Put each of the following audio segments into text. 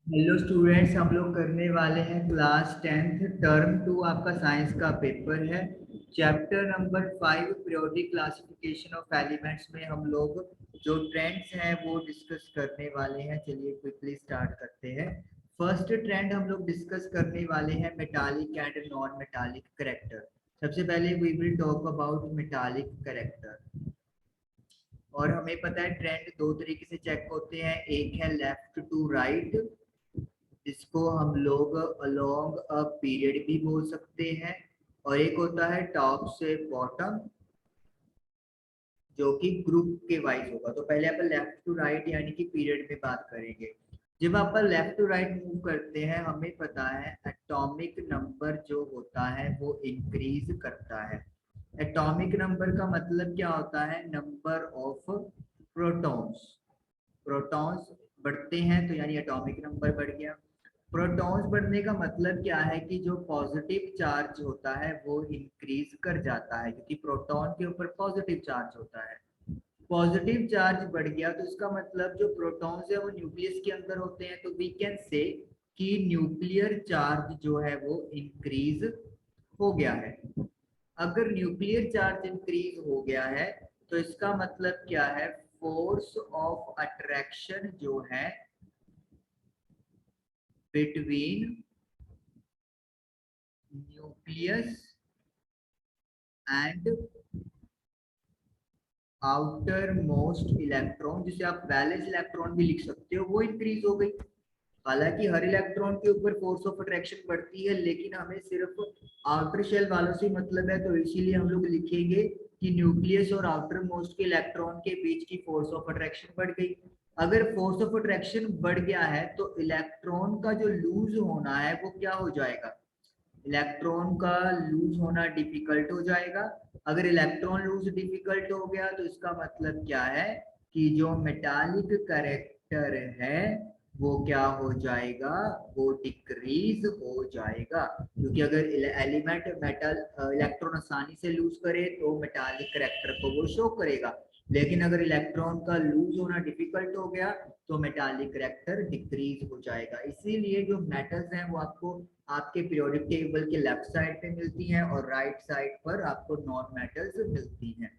Hello students, हम लोग करने वाले हैं क्लास 10th टर्म 2। आपका साइंस का पेपर है। Chapter number 5 periodic classification of elements में हम लोग जो ट्रेंड्स हैं वो डिस्कस करने वाले हैं। चलिए क्विकली स्टार्ट करते हैं। फर्स्ट ट्रेंड हम लोग डिस्कस करने वाले हैं metallic and non metallic character. सबसे पहले we will talk about metallic character. और हमें पता है ट्रेंड दो तरीके से चेक होते हैं, एक है लेफ्ट टू राइट, जिसको हम लोग अलोंग अ पीरियड भी बोल सकते हैं, और एक होता है टॉप से बॉटम, जो कि ग्रुप के वाइज होगा। तो पहले अपन लेफ्ट टू राइट यानी कि पीरियड में बात करेंगे। जब अपन लेफ्ट टू राइट मूव करते हैं, हमें पता है एटॉमिक नंबर जो होता है वो इंक्रीज करता है। एटॉमिक नंबर का मतलब क्या होता है? Number of protons. प्रोटॉन्स बढ़ते हैं तो यानी एटॉमिक नंबर बढ़ गया। प्रोटॉन्स बढ़ने का मतलब क्या है कि जो पॉजिटिव चार्ज होता है वो इंक्रीज कर जाता है, क्योंकि प्रोटॉन के ऊपर पॉजिटिव चार्ज होता है। पॉजिटिव चार्ज बढ़ गया तो इसका मतलब जो प्रोटॉन्स है वो न्यूक्लियस के अंदर होते हैं, तो वी कैन से कि न्यूक्लियर चार्ज जो है वो इंक्रीज हो गया है। अगर न्यूक्लियर चार्ज इंक्रीज हो गया है तो इसका मतलब क्या है? फोर्स ऑफ अट्रैक्शन जो है between nucleus and outer most electron, जिसे आप वैलेंस इलेक्ट्रॉन भी लिख सकते हो, वो इंक्रीज हो गई। हालांकि हर इलेक्ट्रॉन के ऊपर फोर्स ऑफ अट्रैक्शन बढ़ती है, लेकिन हमें सिर्फ आउटर शेल वालों से मतलब है, तो इसीलिए हम लोग लिखेंगे कि न्यूक्लियस और आउटर मोस्ट के इलेक्ट्रॉन के बीच की फोर्स ऑफ अट्रैक्शन बढ़ गई। अगर फोर्स ऑफ अट्रैक्शन बढ़ गया है तो इलेक्ट्रॉन का जो लूज होना है वो क्या हो जाएगा? इलेक्ट्रॉन का लूज होना डिफिकल्ट हो जाएगा। अगर इलेक्ट्रॉन लूज डिफिकल्ट हो गया तो इसका मतलब क्या है कि जो मेटालिक कैरेक्टर है वो क्या हो जाएगा? वो डिक्रीज हो जाएगा, क्योंकि अगर एलिमेंट मेटल इलेक्ट्रॉन आसानी से लूज करे तो मेटालिक कैरेक्टर को वो शो करेगा, लेकिन अगर इलेक्ट्रॉन का लूज होना डिफिकल्ट हो गया तो मेटालिक कैरेक्टर डिक्रीज हो जाएगा। इसीलिए जो मेटल्स हैं वो आपको आपके पीरियोडिक टेबल के लेफ्ट साइड पे मिलती हैं और राइट साइड पर आपको नॉन मेटल्स मिलती हैं।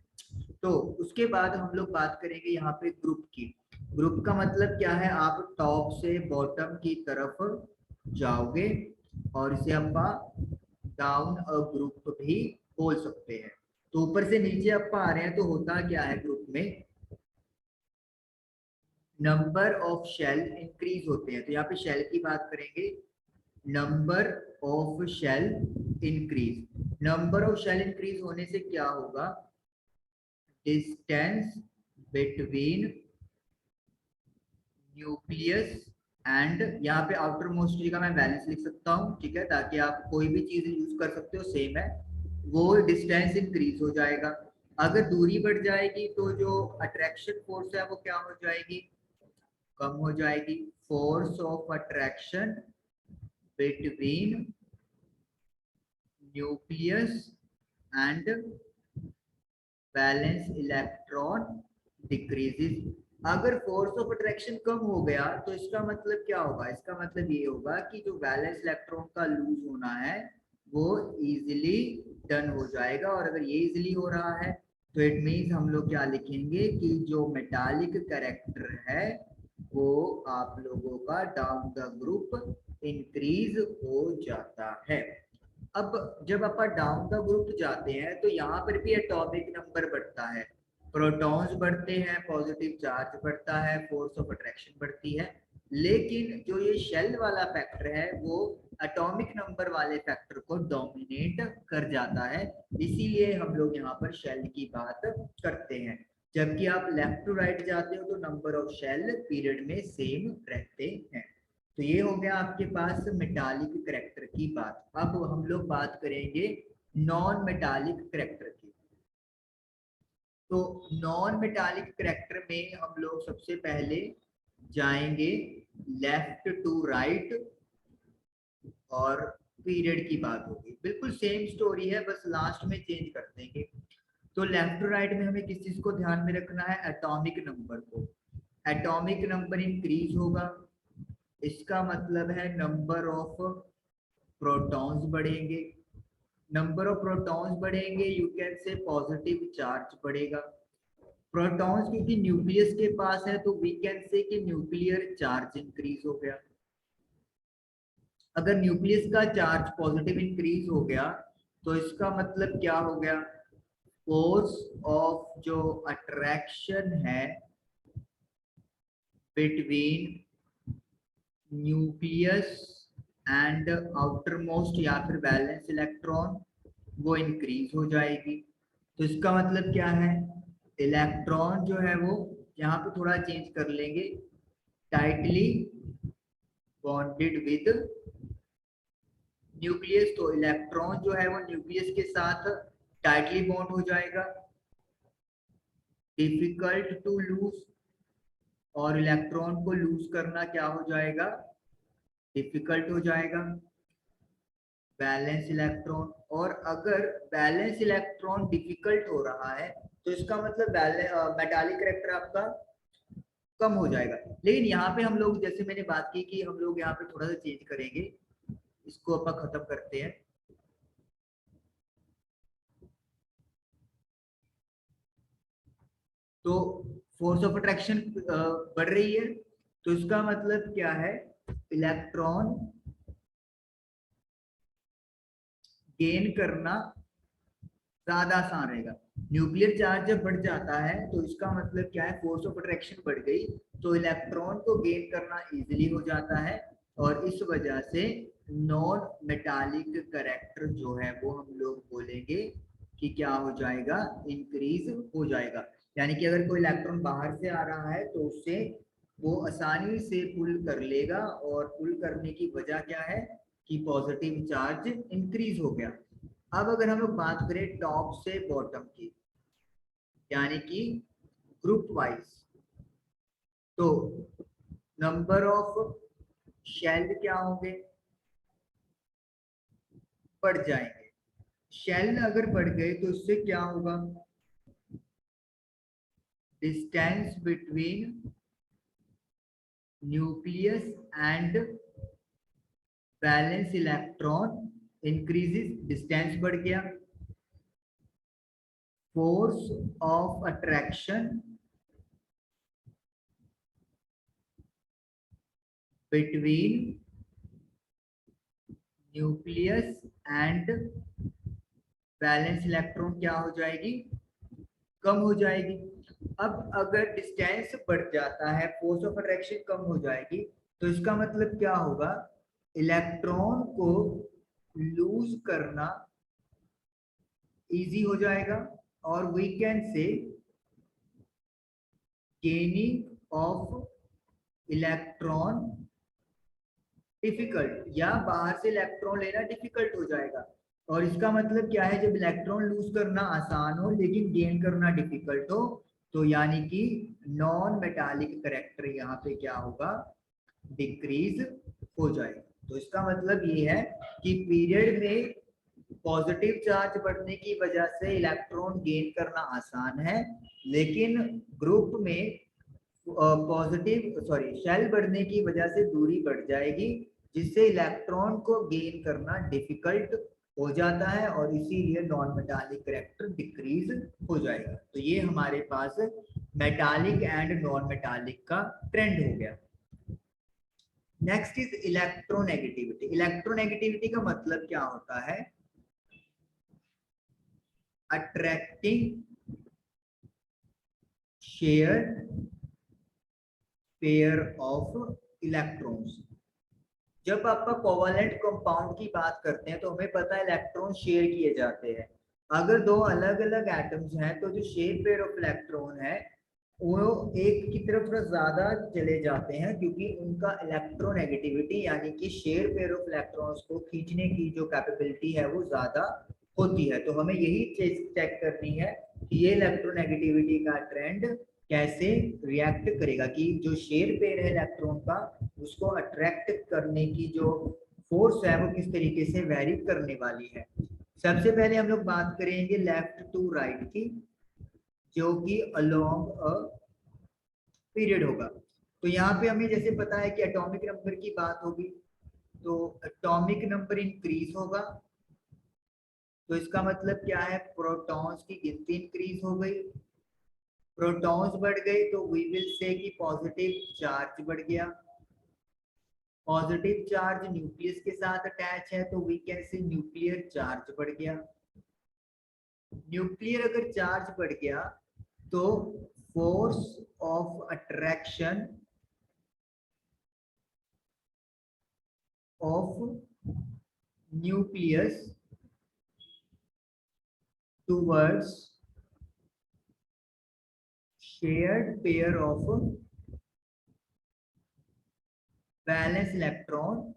तो उसके बाद हम लोग बात करेंगे यहाँ पे ग्रुप की। ग्रुप का मतलब क्या है? आप टॉप से बॉटम की तरफ जाओगे, और इसे आप डाउन अ ग्रुप भी बोल सकते हैं। तो ऊपर से नीचे आप आ रहे हैं तो होता क्या है ग्रुप में? नंबर ऑफ शेल इंक्रीज होते हैं। तो यहाँ पे शेल की बात करेंगे, number of shell increase. Number of shell increase होने से क्या होगा? डिस्टेंस बिटवीन न्यूक्लियस एंड, यहाँ पे आउटर मोस्ट का मैं वैलेंस लिख सकता हूँ, ठीक है, ताकि आप कोई भी चीज यूज कर सकते हो, सेम है। वो डिस्टेंस इंक्रीज हो जाएगा। अगर दूरी बढ़ जाएगी तो जो अट्रैक्शन फोर्स है वो क्या हो जाएगी? कम हो जाएगी। Force of attraction between nucleus and valence electron decreases. अगर फोर्स ऑफ अट्रैक्शन कम हो गया तो इसका मतलब क्या होगा? इसका मतलब ये होगा कि जो वैलेंस इलेक्ट्रॉन का लूज होना है वो इजीली डन हो जाएगा। और अगर ये इजीली हो रहा है तो इट मीन्स हम लोग क्या लिखेंगे कि जो मेटालिक कैरेक्टर है वो आप लोगों का डाउन द ग्रुप इंक्रीज हो जाता है। अब जब अपन डाउन द ग्रुप जाते हैं तो यहाँ पर भी एटॉमिक नंबर बढ़ता है, प्रोटॉन्स बढ़ते हैं, पॉजिटिव चार्ज बढ़ता है, फोर्स ऑफ अट्रैक्शन बढ़ती है। लेकिन जो ये शेल वाला फैक्टर है वो एटॉमिक नंबर वाले फैक्टर को डोमिनेट कर जाता है। इसीलिए हम लोग यहाँ पर शेल की बात करते हैं। जबकि आप लेफ्ट टू राइट जाते हो तो नंबर ऑफ शेल पीरियड में सेम रहते हैं। तो ये हो गया आपके पास मेटालिक करेक्टर की बात। अब हम लोग बात करेंगे नॉन मेटालिक करेक्टर की। तो नॉन मेटालिक करेक्टर में हम लोग सबसे पहले जाएंगे लेफ्ट टू राइट, और पीरियड की बात होगी। बिल्कुल सेम स्टोरी है, बस लास्ट में चेंज कर देंगे। तो लेफ्ट टू राइट में हमें किस चीज को ध्यान में रखना है? एटॉमिक नंबर को। एटॉमिक नंबर इंक्रीज होगा इसका मतलब है नंबर ऑफ प्रोटॉन्स बढ़ेंगे। नंबर ऑफ प्रोटॉन्स बढ़ेंगे, you can say positive charge बढ़ेगा। प्रोटॉन्स क्योंकि न्यूक्लियस के पास है तो वी कैन से कि न्यूक्लियर चार्ज इंक्रीज हो गया। अगर न्यूक्लियस का चार्ज पॉजिटिव इंक्रीज हो गया तो इसका मतलब क्या हो गया, फोर्स ऑफ जो अट्रैक्शन है between nucleus and outer most या फिर बैलेंस इलेक्ट्रॉन वो इंक्रीज हो जाएगी। तो इसका मतलब क्या है, इलेक्ट्रॉन जो है वो यहाँ पे थोड़ा चेंज कर लेंगे, टाइटली बॉन्डेड विद न्यूक्लियस, तो इलेक्ट्रॉन जो है वो न्यूक्लियस के साथ टाइटली बॉन्ड हो जाएगा, डिफिकल्ट टू लूज, और इलेक्ट्रॉन को लूज करना क्या हो जाएगा, डिफिकल्ट हो जाएगा। बैलेंस इलेक्ट्रॉन, और अगर बैलेंस इलेक्ट्रॉन डिफिकल्ट हो रहा है तो इसका मतलब मेटालिक कैरेक्टर आपका कम हो जाएगा। लेकिन यहाँ पे हम लोग जैसे मैंने बात की कि हम लोग यहाँ पे थोड़ा सा चेंज करेंगे, इसको अपन खत्म करते हैं। तो फोर्स ऑफ अट्रैक्शन बढ़ रही है तो इसका मतलब क्या है, इलेक्ट्रॉन गेन करना ज्यादा आसान रहेगा। न्यूक्लियर चार्ज जब बढ़ जाता है तो इसका मतलब क्या है, फोर्स ऑफ अट्रैक्शन बढ़ गई तो इलेक्ट्रॉन को गेन करना इजीली हो जाता है, और इस वजह से नॉन मेटालिक करेक्टर जो है वो हम लोग बोलेंगे कि क्या हो जाएगा, इंक्रीज हो जाएगा। यानी कि अगर कोई इलेक्ट्रॉन बाहर से आ रहा है तो उससे वो आसानी से पुल कर लेगा, और पुल करने की वजह क्या है कि पॉजिटिव चार्ज इंक्रीज हो गया। अब अगर हम लोग बात करें टॉप से बॉटम की, यानी कि ग्रुप वाइज, तो नंबर ऑफ शेल क्या होंगे, बढ़ जाएंगे। शेल अगर बढ़ गए तो इससे क्या होगा, distance between nucleus and balance electron increases, distance बढ़ गया। Force of attraction between nucleus and balance electron क्या हो जाएगी, कम हो जाएगी। अब अगर डिस्टेंस बढ़ जाता है, फोर्स ऑफ अट्रैक्शन कम हो जाएगी, तो इसका मतलब क्या होगा, इलेक्ट्रॉन को लूज करना इजी हो जाएगा, और we can say gaining of electron difficult, या बाहर से इलेक्ट्रॉन लेना डिफिकल्ट हो जाएगा। और इसका मतलब क्या है, जब इलेक्ट्रॉन लूज करना आसान हो लेकिन गेन करना डिफिकल्ट हो, तो यानी कि नॉन मेटालिक करेक्टर यहाँ पे क्या होगा, डिक्रीज हो जाएगा। तो इसका मतलब ये है कि पीरियड में पॉजिटिव चार्ज बढ़ने की वजह से इलेक्ट्रॉन गेन करना आसान है, लेकिन ग्रुप में पॉजिटिव शेल बढ़ने की वजह से दूरी बढ़ जाएगी, जिससे इलेक्ट्रॉन को गेन करना डिफिकल्ट हो जाता है, और इसीलिए नॉन मेटालिक कैरेक्टर डिक्रीज हो जाएगा। तो ये हमारे पास मेटालिक एंड नॉन मेटालिक का ट्रेंड हो गया। Next is electronegativity. इलेक्ट्रोनेगेटिविटी का मतलब क्या होता है, attracting share pair of electrons. जब आपका कोवलेंट कंपाउंड की बात करते हैं तो हमें पता है इलेक्ट्रॉन शेयर किए जाते हैं। अगर दो अलग अलग एटम्स हैं तो जो शेयर पेयर ऑफ इलेक्ट्रॉन है वो एक की तरफ थोड़ा ज्यादा चले जाते हैं, क्योंकि उनका इलेक्ट्रोनेगेटिविटी यानी कि शेयर पेयर ऑफ इलेक्ट्रॉन्स को खींचने की जो कैपेबिलिटी है वो ज्यादा होती है। तो हमें यही चेक करनी है कि ये इलेक्ट्रोनेगेटिविटी का ट्रेंड कैसे रिएक्ट करेगा, कि जो शेयर पेयर है इलेक्ट्रॉन का उसको अट्रैक्ट करने की जो फोर्स है वो किस तरीके से वेरी करने वाली है। सबसे पहले हम लोग बात करेंगे लेफ्ट टू राइट की, जो कि अलोंग अ पीरियड होगा। तो यहाँ पे हमें जैसे पता है कि एटॉमिक नंबर की बात होगी, तो एटॉमिक नंबर इंक्रीज होगा, तो इसका मतलब क्या है, प्रोटॉन्स की गिनती इंक्रीज हो गई। प्रोटॉन्स बढ़ गए तो वी विल से कि पॉजिटिव चार्ज बढ़ गया। पॉजिटिव चार्ज न्यूक्लियस के साथ अटैच है तो we can say nuclear charge बढ़ गया। न्यूक्लियर अगर चार्ज बढ़ गया तो force of attraction of nucleus towards shared pair of valence electron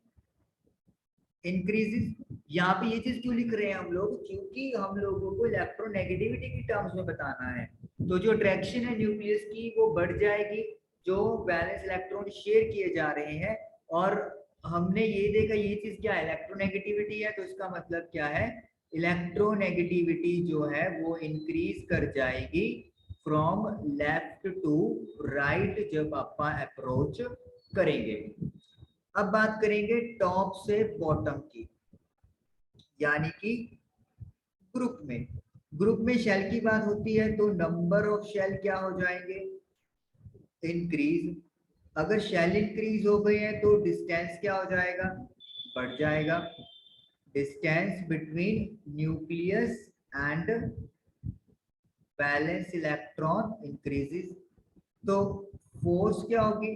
increases. यहाँ पे ये चीज क्यों लिख रहे हैं हम लोग, क्योंकि हम लोगों को इलेक्ट्रोनेगेटिविटी की टर्म्स में बताना है। तो जो अट्रैक्शन है न्यूक्लियस की वो बढ़ जाएगी, जो बैलेंस इलेक्ट्रॉन शेयर किए जा रहे हैं। और हमने ये देखा ये चीज क्या है, इलेक्ट्रोनेगेटिविटी है, तो इसका मतलब क्या है, इलेक्ट्रोनेगेटिविटी जो है वो इंक्रीज कर जाएगी फ्रॉम लेफ्ट टू राइट जब आप अप्रोच करेंगे। अब बात करेंगे टॉप से बॉटम की, यानी कि ग्रुप में। ग्रुप में शेल की बात होती है तो नंबर ऑफ शेल क्या हो जाएंगे, इंक्रीज। अगर शेल इंक्रीज हो गए हैं तो डिस्टेंस क्या हो जाएगा, बढ़ जाएगा। Distance between nucleus and balance electron increases. तो फोर्स क्या होगी,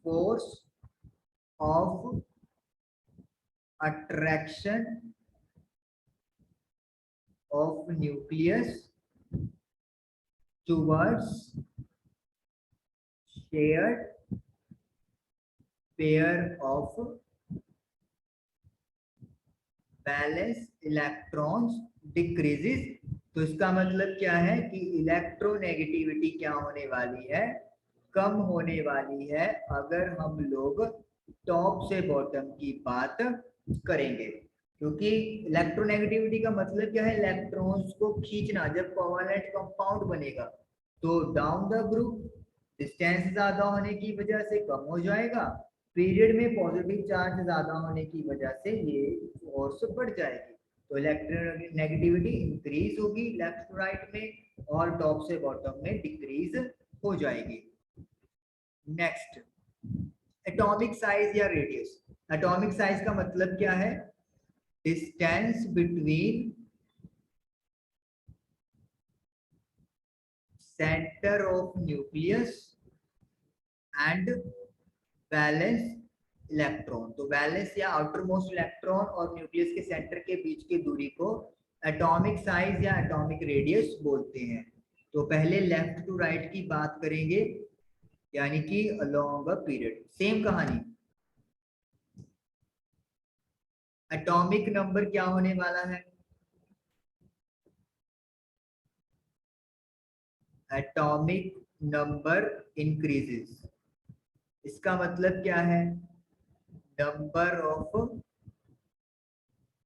force of attraction of nucleus towards shared pair of balance electrons decreases. तो इसका मतलब क्या है कि इलेक्ट्रोनेगेटिविटी क्या होने वाली है, कम होने वाली है अगर हम लोग टॉप से बॉटम की बात करेंगे। क्योंकि इलेक्ट्रोनेगेटिविटी का मतलब क्या है, इलेक्ट्रॉन्स को खींचना। जब कोवेलेंट कंपाउंड बनेगा तो डाउन द ग्रुप डिस्टेंस ज्यादा होने की वजह से कम हो जाएगा, पीरियड में पॉजिटिव चार्ज ज्यादा होने की वजह से ये फोर्स बढ़ जाएगी। तो इलेक्ट्रोनेगेटिविटी इंक्रीज होगी लेफ्ट टू राइट में और टॉप से बॉटम में डिक्रीज हो जाएगी। नेक्स्ट, एटॉमिक साइज या रेडियस। एटॉमिक साइज का मतलब क्या है, distance between centre of nucleus and balance electron. तो बैलेंस या आउटर मोस्ट इलेक्ट्रॉन और न्यूक्लियस के सेंटर के बीच की दूरी को एटॉमिक साइज या एटॉमिक रेडियस बोलते हैं। तो पहले लेफ्ट टू राइट की बात करेंगे, यानी कि अलोंग अ पीरियड। सेम कहानी, एटॉमिक नंबर क्या होने वाला है, एटॉमिक नंबर इंक्रीजेस। इसका मतलब क्या है, नंबर ऑफ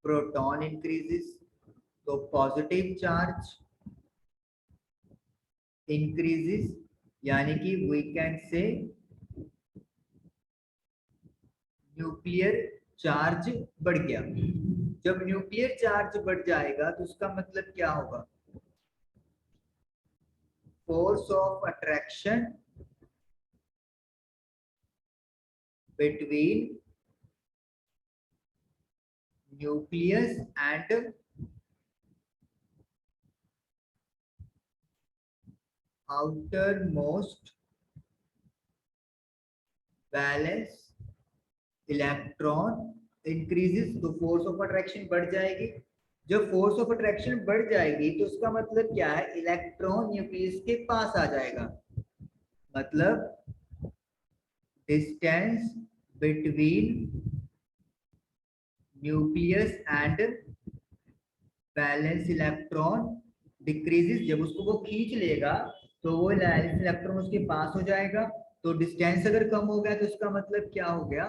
प्रोटॉन इंक्रीजेस। तो पॉजिटिव चार्ज इंक्रीजेस, यानी कि we can say nuclear charge बढ़ गया। जब न्यूक्लियर चार्ज बढ़ जाएगा तो उसका मतलब क्या होगा, force of attraction between nucleus and outer most balance electron increases. तो फोर्स ऑफ अट्रैक्शन बढ़ जाएगी। जब फोर्स ऑफ अट्रैक्शन बढ़ जाएगी तो उसका मतलब क्या है, इलेक्ट्रॉन न्यूक्लियस के पास आ जाएगा। मतलब distance between nucleus and balance electron decreases. जब उसको वो खींच लेगा तो वो बैलेंस इलेक्ट्रॉन उसके पास हो जाएगा। तो डिस्टेंस अगर कम हो गया तो उसका मतलब क्या हो गया,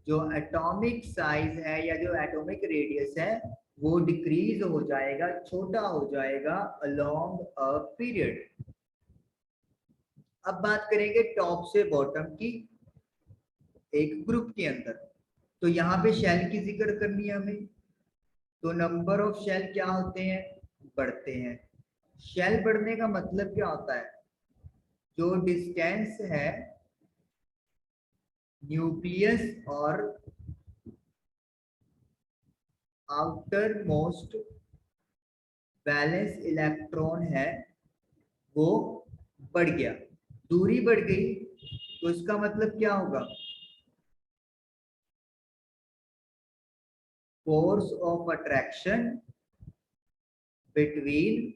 जो एटॉमिक साइज है या जो एटॉमिक रेडियस है वो डिक्रीज हो जाएगा, छोटा हो जाएगा अलोंग अ पीरियड। अब बात करेंगे टॉप से बॉटम की एक ग्रुप के अंदर। तो यहाँ पे शेल की जिक्र करनी है हमें। तो नंबर ऑफ शेल क्या होते हैं, बढ़ते हैं। शेल बढ़ने का मतलब क्या होता है, जो डिस्टेंस है न्यूक्लियस और आउटर मोस्ट वैलेंस इलेक्ट्रॉन है वो बढ़ गया, दूरी बढ़ गई। तो इसका मतलब क्या होगा, force of attraction between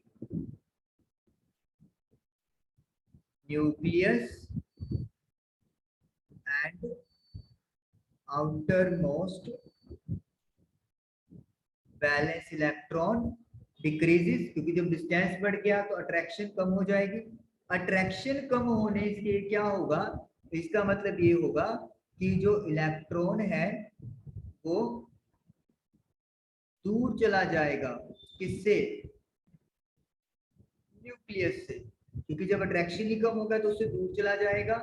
nucleus and outer most valence electron decreases, क्योंकि जब डिस्टेंस बढ़ गया तो अट्रैक्शन कम हो जाएगी। अट्रैक्शन कम होने से क्या होगा, इसका मतलब ये होगा कि जो इलेक्ट्रॉन है वो दूर चला जाएगा। किससे, न्यूक्लियस से, क्योंकि जब अट्रैक्शन ही कम होगा तो उससे दूर चला जाएगा।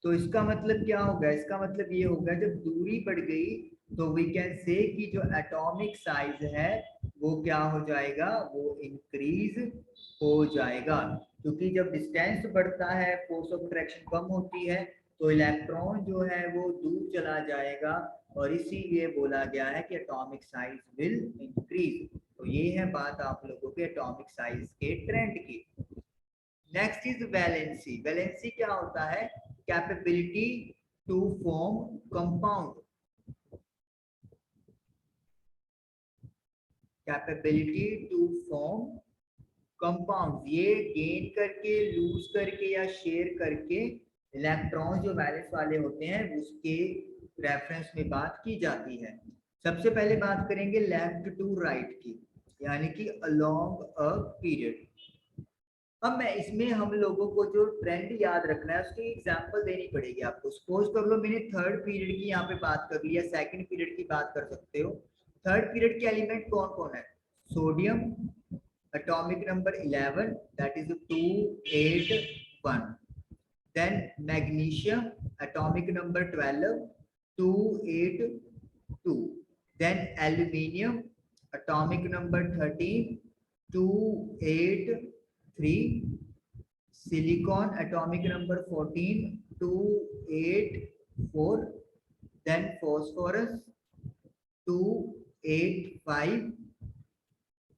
तो इसका मतलब क्या होगा, इसका मतलब ये होगा जब दूरी बढ़ गई तो वी कैन से कि जो एटॉमिक साइज है वो क्या हो जाएगा, वो इंक्रीज हो जाएगा। क्योंकि जब डिस्टेंस बढ़ता है, फोर्स ऑफ अट्रैक्शन कम होती है, तो इलेक्ट्रॉन जो है वो दूर चला जाएगा, और इसीलिए बोला गया है कि एटॉमिक साइज विल इंक्रीज। तो ये है बात आप लोगों के एटॉमिक साइज के ट्रेंड की। Next is valency. वैलेंसी क्या होता है, capability to form compound. Capability to form compound, ये गेन करके, लूज करके या शेयर करके इलेक्ट्रॉन जो वैलेंस वाले होते हैं उसके रेफरेंस में बात की जाती है। सबसे पहले बात करेंगे लेफ्ट टू राइट की, यानी कि अलोंग अ पीरियड। अब मैं इसमें हम लोगों को जो ट्रेंड याद रखना है उसकी एग्जांपल देनी पड़ेगी आपको। सपोज कर लो मैंने थर्ड पीरियड की यहाँ पे बात कर लिया, सेकंड पीरियड की बात कर सकते हो। थर्ड पीरियड के एलिमेंट कौन कौन है, sodium atomic number 11 that is 281, then magnesium atomic number 12 282, then aluminium atomic number 13 283, silicon atomic number 14 284, then phosphorus 285,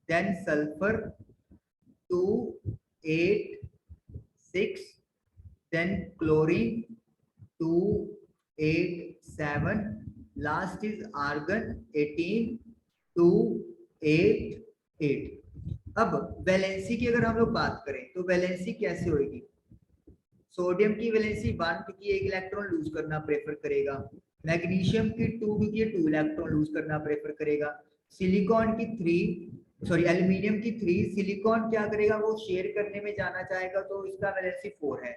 then sulfur 286, then chlorine 287, last is argon 18 288। अब वैलेंसी की अगर हम लोग बात करें तो वैलेंसी कैसे होगी, सोडियम की वैलेंसी 1 क्योंकि एक इलेक्ट्रॉन लूज करना प्रेफर करेगा, मैग्नीशियम की 2 क्योंकि 2 इलेक्ट्रॉन लूज करना प्रेफर करेगा, सिलिकॉन की 3 सॉरी एल्यूमिनियम की 3, सिलिकॉन क्या करेगा, वो शेयर करने में जाना चाहेगा तो इसका वैलेंसी 4 है।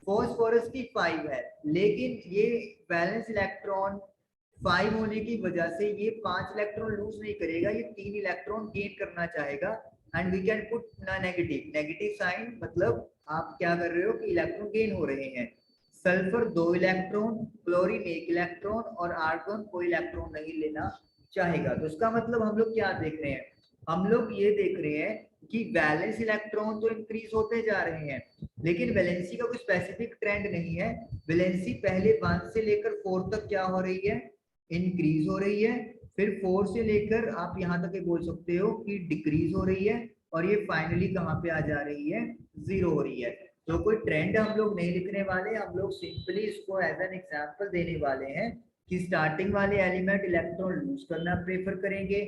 फॉस्फोरस की 5 है, लेकिन ये वैलेंस इलेक्ट्रॉन 5 होने की वजह से ये 5 इलेक्ट्रॉन लूज नहीं करेगा, ये 3 इलेक्ट्रॉन गेन करना चाहेगा। And we can put negative, negative sign मतलब आप क्या कर रहे हो कि इलेक्ट्रॉन गेन हो रहे हैं। सल्फर 2 इलेक्ट्रॉन, क्लोरीन 1 इलेक्ट्रॉन और आर्गन कोई इलेक्ट्रॉन नहीं लेना चाहेगा। तो इसका मतलब हम लोग क्या देख रहे हैं, हम लोग ये देख रहे हैं कि वैलेंस इलेक्ट्रॉन तो इंक्रीज होते जा रहे हैं, लेकिन वैलेंसी का कोई स्पेसिफिक ट्रेंड नहीं है। वैलेंसी पहले 1 से लेकर 4 तक क्या हो रही है, इंक्रीज हो रही है, फिर 4 से लेकर आप यहाँ तक बोल सकते हो कि डिक्रीज हो रही है, और ये फाइनली कहाँ पे आ जा रही है, 0 हो रही है। तो कोई ट्रेंड हम लोग नहीं लिखने वाले, हम लोग सिंपली इसको एज एन एग्जांपल देने वाले हैं कि स्टार्टिंग वाले एलिमेंट इलेक्ट्रॉन लूज करना प्रेफर करेंगे,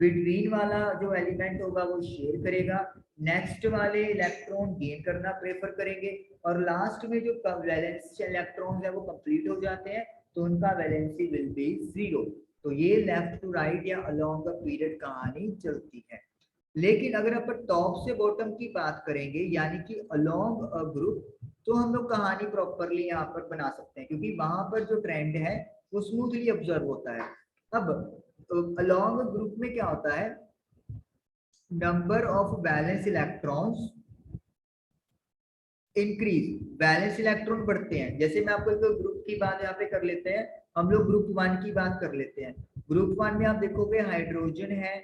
बिटवीन वाला जो एलिमेंट होगा वो शेयर करेगा, नेक्स्ट वाले इलेक्ट्रॉन गेन करना प्रेफर करेंगे, और लास्ट में जो वैलेंस इलेक्ट्रॉन है वो कंप्लीट हो जाते हैं तो उनका वैलेंसी विल बी 0। तो ये लेफ्ट टू राइट या अलोंग द पीरियड कहानी चलती है। लेकिन अगर अपन टॉप से बॉटम की बात करेंगे यानी कि अलोंग अ ग्रुप, तो हम लोग कहानी प्रॉपरली यहाँ पर बना सकते हैं, क्योंकि वहां पर जो ट्रेंड है वो स्मूथली ऑब्जर्व होता है। अब अलोंग ग्रुप में क्या होता है, number of valence electrons increase, valence electron बढ़ते हैं। जैसे मैं आपको एक ग्रुप की बात यहाँ पे कर लेते हैं, हम लोग ग्रुप 1 की बात कर लेते हैं। ग्रुप 1 में आप देखोगे हाइड्रोजन है,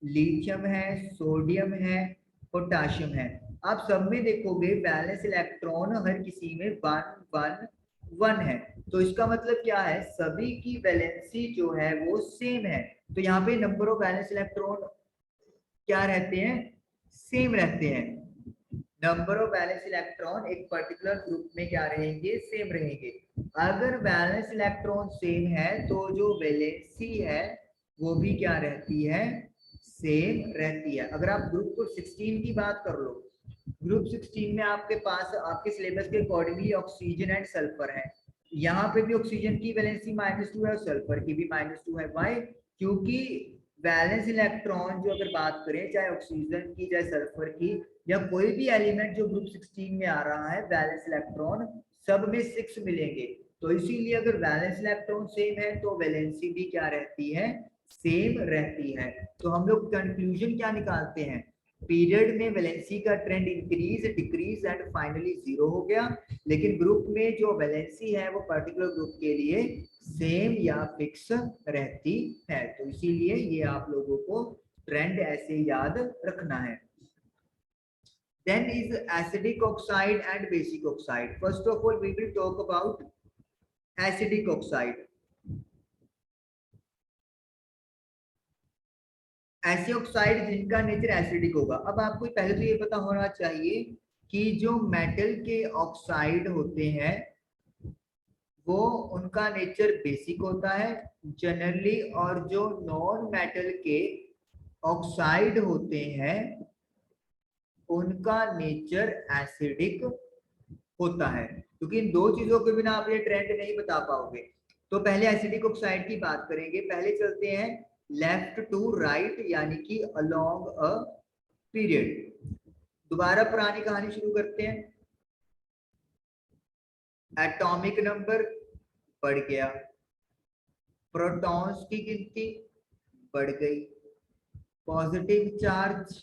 लिथियम है, सोडियम है, पोटाशियम है। आप सब में देखोगे वैलेंस इलेक्ट्रॉन हर किसी में 1 1 1 है। तो इसका मतलब क्या है, सभी की वैलेंसी जो है वो सेम है। तो यहाँ पे नंबर ऑफ वैलेंस इलेक्ट्रॉन क्या रहते हैं, सेम रहते हैं। नंबर ऑफ वैलेंस इलेक्ट्रॉन एक पर्टिकुलर ग्रुप में क्या रहेंगे, सेम रहेंगे। अगर वैलेंस इलेक्ट्रॉन सेम है तो जो वैलेंसी है वो भी क्या रहती है, सेम रहती है। अगर आप ग्रुप 16 की बात कर लो, ग्रुप 16 में आपके पास आपके सिलेबस के अकॉर्डिंगली ऑक्सीजन एंड सल्फर है। यहाँ पे भी ऑक्सीजन की वैलेंसी -2 है और सल्फर की भी -2 है। वाई? क्योंकि वैलेंस इलेक्ट्रॉन जो अगर बात करें, चाहे ऑक्सीजन की चाहे सल्फर की या कोई भी एलिमेंट जो ग्रुप 16 में आ रहा है, वैलेंस इलेक्ट्रॉन सब में 6 मिलेंगे। तो इसीलिए अगर वैलेंस इलेक्ट्रॉन सेम है तो वैलेंसी भी क्या रहती है, सेम रहती है। तो हम लोग कंक्लूजन क्या निकालते हैं, पीरियड में वैलेंसी का trend increase decrease and finally 0 हो गया। लेकिन ग्रुप में जो वैलेंसी है वो पर्टिकुलर ग्रुप के लिए सेम या फिक्स रहती है। तो इसीलिए ये आप लोगों को ट्रेंड ऐसे याद रखना है। Then is acidic oxide and basic oxide. First of all, we will talk about acidic oxide. ऐसे ऑक्साइड जिनका नेचर एसिडिक होगा। अब आपको पहले तो ये पता होना चाहिए कि जो मेटल के ऑक्साइड होते हैं वो उनका नेचर बेसिक होता है जनरली, और जो नॉन मेटल के ऑक्साइड होते हैं उनका नेचर एसिडिक होता है। क्योंकि इन दो चीजों के बिना आप ये ट्रेंड नहीं बता पाओगे। तो पहले एसिडिक ऑक्साइड की बात करेंगे। पहले चलते हैं लेफ्ट टू राइट, यानी कि अलोंग अ पीरियड। दोबारा पुरानी कहानी शुरू करते हैं। एटॉमिक नंबर बढ़ गया, प्रोटॉन्स की गिनती बढ़ गई, पॉजिटिव चार्ज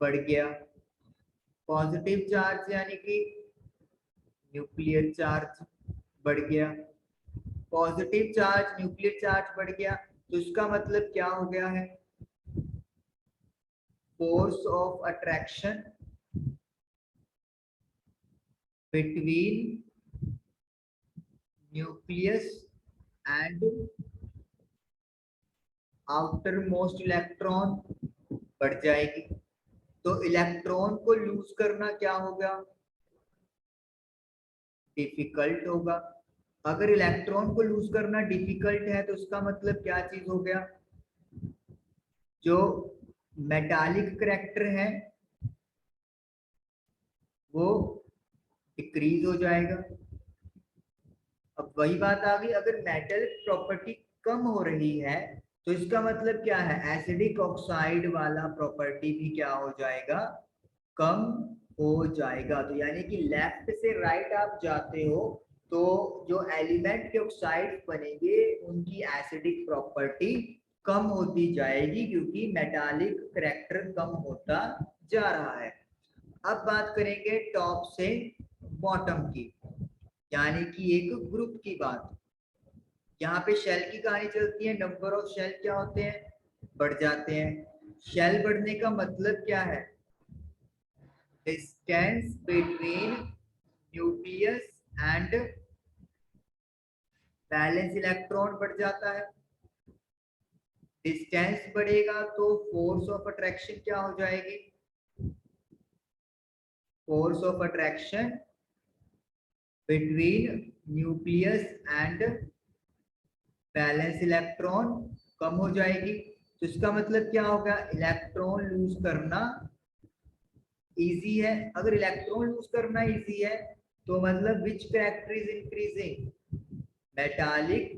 बढ़ गया। पॉजिटिव चार्ज यानी कि न्यूक्लियर चार्ज बढ़ गया। पॉजिटिव चार्ज न्यूक्लियर चार्ज बढ़ गया तो इसका मतलब क्या हो गया है, force of attraction between nucleus and outer most electron बढ़ जाएगी। तो इलेक्ट्रॉन को लूज करना क्या होगा, डिफिकल्ट होगा। अगर इलेक्ट्रॉन को लूज करना डिफिकल्ट है तो उसका मतलब क्या चीज हो गया, जो मेटालिक करैक्टर है वो डिक्रीज हो जाएगा। अब वही बात आ गई, अगर मेटल प्रॉपर्टी कम हो रही है तो इसका मतलब क्या है, एसिडिक ऑक्साइड वाला प्रॉपर्टी भी क्या हो जाएगा, कम हो जाएगा। तो यानी कि लेफ्ट से राइट आप जाते हो तो जो एलिमेंट के ऑक्साइड बनेंगे उनकी एसिडिक प्रॉपर्टी कम होती जाएगी, क्योंकि मेटालिक करैक्टर कम होता जा रहा है। अब बात करेंगे टॉप से बॉटम की, यानी कि एक ग्रुप की बात। यहाँ पे शेल की कहानी चलती है। नंबर ऑफ शेल क्या होते हैं, बढ़ जाते हैं। शेल बढ़ने का मतलब क्या है, distance between nucleus and valence electron बढ़ जाता है। डिस्टेंस बढ़ेगा तो फोर्स ऑफ अट्रैक्शन क्या हो जाएगी, force of attraction between nucleus and valence electron कम हो जाएगी। तो इसका मतलब क्या होगा, इलेक्ट्रॉन लूज करना इजी है। अगर इलेक्ट्रॉन लूज करना इजी है तो मतलब विच character is increasing, metallic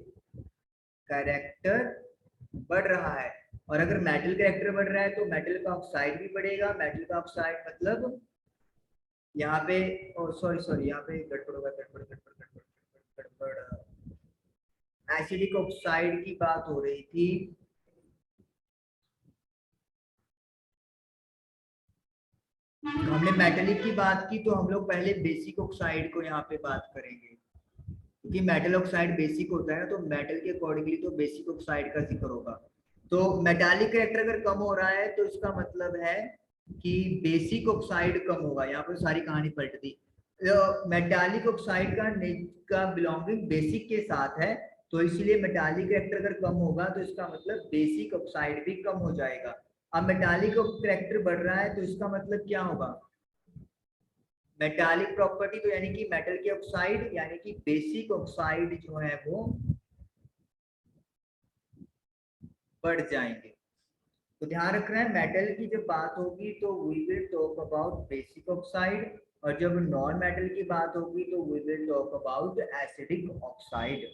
character बढ़ रहा है। और अगर मेटल कैरेक्टर बढ़ रहा है तो मेटल का ऑक्साइड भी बढ़ेगा। मेटल का ऑक्साइड मतलब यहाँ पे सॉरी यहाँ पे गड़बड़ होगा, गड़बड़ गड़बड़ गड़बड़ गड़बड़। एसिडिक ऑक्साइड की बात हो रही थी। हमने हमने मेटेलिक की बात की तो हम लोग पहले बेसिक ऑक्साइड को यहाँ पे बात करेंगे, क्योंकि मेटल ऑक्साइड बेसिक होता है ना, तो मेटल के अकॉर्डिंगली तो बेसिक ऑक्साइड का जिक्र होगा। तो मेटालिक कैरेक्टर अगर कम हो रहा है तो इसका मतलब है कि बेसिक ऑक्साइड कम होगा। यहाँ पे सारी कहानी पलट दी। मेटालिक ऑक्साइड का बिलोंगिंग बेसिक के साथ है, तो इसलिए मेटालिक कैरेक्टर अगर कम होगा तो इसका मतलब बेसिक ऑक्साइड भी कम हो जाएगा। अब मेटालिक कैरेक्टर बढ़ रहा है तो इसका मतलब क्या होगा, मेटालिक प्रॉपर्टी तो यानी कि मेटल के ऑक्साइड यानी कि बेसिक ऑक्साइड जो है वो बढ़ जाएंगे। तो ध्यान रखना है, मेटल की जब बात होगी तो we will talk about basic oxide, और जब नॉन मेटल की बात होगी तो we will talk about acidic oxide.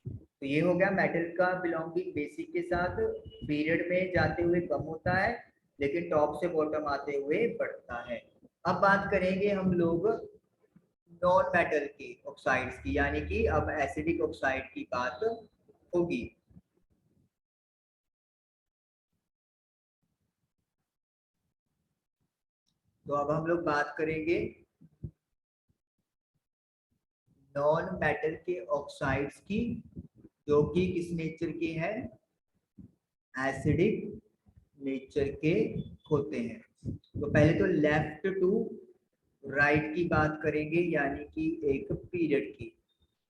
तो ये हो गया मेटल का बिलोंगिंग बेसिक के साथ, पीरियड में जाते हुए कम होता है लेकिन टॉप से बॉटम आते हुए बढ़ता है। अब बात करेंगे हम लोग नॉन मेटल की ऑक्साइड्स की, यानी कि अब एसिडिक ऑक्साइड की बात होगी। तो अब हम लोग बात करेंगे नॉन मेटल के ऑक्साइड्स की, जो कि किस नेचर के हैं, एसिडिक नेचर के होते हैं। तो पहले तो लेफ्ट टू राइट की बात करेंगे, यानी कि एक पीरियड की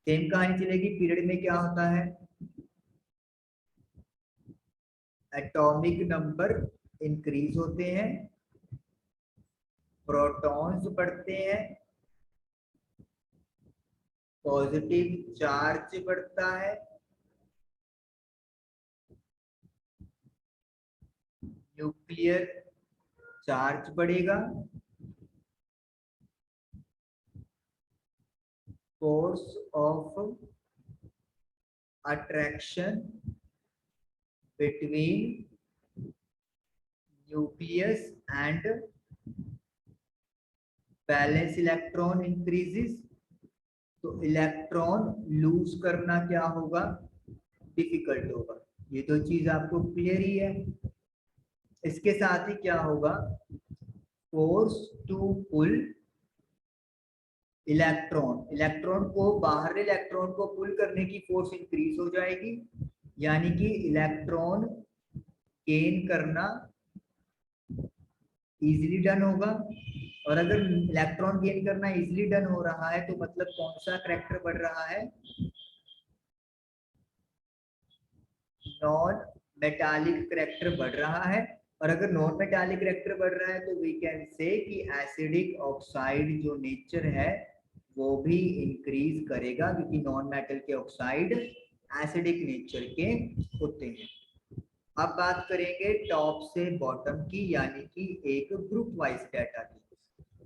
सेम कहानी चलेगी। पीरियड में क्या होता है, एटॉमिक नंबर इंक्रीज होते हैं, प्रोटॉन्स बढ़ते हैं, पॉजिटिव चार्ज बढ़ता है, न्यूक्लियर चार्ज बढ़ेगा, force of attraction between nucleus and balance electron increases. तो इलेक्ट्रॉन लूज करना क्या होगा, डिफिकल्ट होगा। ये तो चीज आपको क्लियर ही है। इसके साथ ही क्या होगा, फोर्स टू पुल इलेक्ट्रॉन को, बाहर इलेक्ट्रॉन को पुल करने की फोर्स इंक्रीज हो जाएगी, यानी कि इलेक्ट्रॉन गेन करना इजीली डन होगा। और अगर इलेक्ट्रॉन गेन करना इजीली डन हो रहा है तो मतलब कौन सा करैक्टर बढ़ रहा है, नॉन मेटालिक करैक्टर बढ़ रहा है। और अगर नॉन मेटालिक करैक्टर बढ़ रहा है तो वी कैन से कि एसिडिक ऑक्साइड जो नेचर है वो भी इंक्रीज करेगा, क्योंकि नॉन मेटल के ऑक्साइड एसिडिक नेचर के होते हैं। अब बात करेंगे टॉप से बॉटम की, यानी कि एक ग्रुप वाइज डाटा की।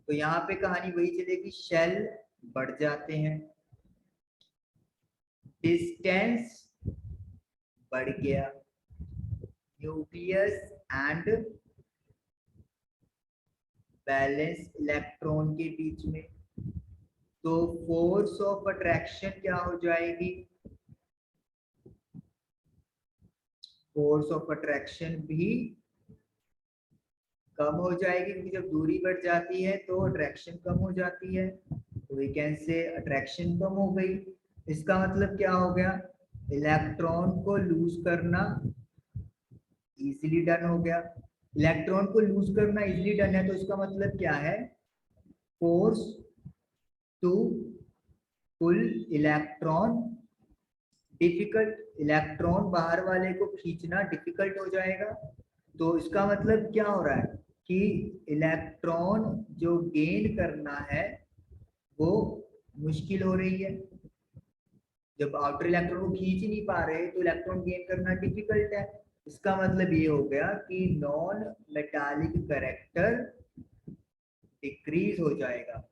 तो यहाँ पे कहानी वही चलेगी, शेल बढ़ जाते हैं, डिस्टेंस बढ़ गया, न्यूक्लियस एंड बैलेंस इलेक्ट्रॉन के बीच में, तो फोर्स ऑफ अट्रैक्शन क्या हो जाएगी, फोर्स ऑफ अट्रैक्शन भी कम हो जाएगी, क्योंकि जब दूरी बढ़ जाती है तो अट्रैक्शन कम हो जाती है। तो वी कैन से अट्रैक्शन कम हो गई। इसका मतलब क्या हो गया, इलेक्ट्रॉन को लूज करना इजीली डन हो गया। इलेक्ट्रॉन को लूज करना इजीली डन है तो इसका मतलब क्या है, force to pull electron difficult, electron बाहर वाले को खींचना डिफिकल्ट हो जाएगा। तो इसका मतलब क्या हो रहा है कि इलेक्ट्रॉन जो गेन करना है वो मुश्किल हो रही है। जब आउटर इलेक्ट्रॉन को खींच नहीं पा रहे तो इलेक्ट्रॉन गेन करना डिफिकल्ट है। इसका मतलब ये हो गया कि नॉन मेटालिक कैरेक्टर डिक्रीज हो जाएगा।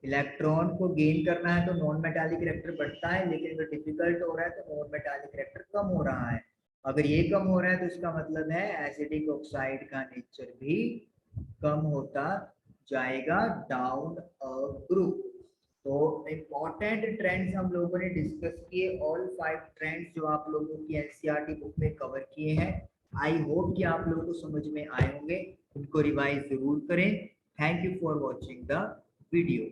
इलेक्ट्रॉन को गेन करना है तो नॉन मेटालिक कैरेक्टर बढ़ता है, लेकिन अगर डिफिकल्ट हो रहा है तो नॉन मेटालिक कैरेक्टर कम हो रहा है। अगर ये कम हो रहा है तो इसका मतलब है एसिडिक ऑक्साइड का नेचर भी कम होता जाएगा डाउन अ ग्रुप। तो इम्पोर्टेंट ट्रेंड्स हम लोगों ने डिस्कस किए, ऑल 5 ट्रेंड्स जो आप लोगों की एनसीईआरटी बुक में कवर किए हैं। आई होप कि आप लोगों को समझ में आए होंगे, उनको रिवाइज जरूर करें। Thank you for watching the video.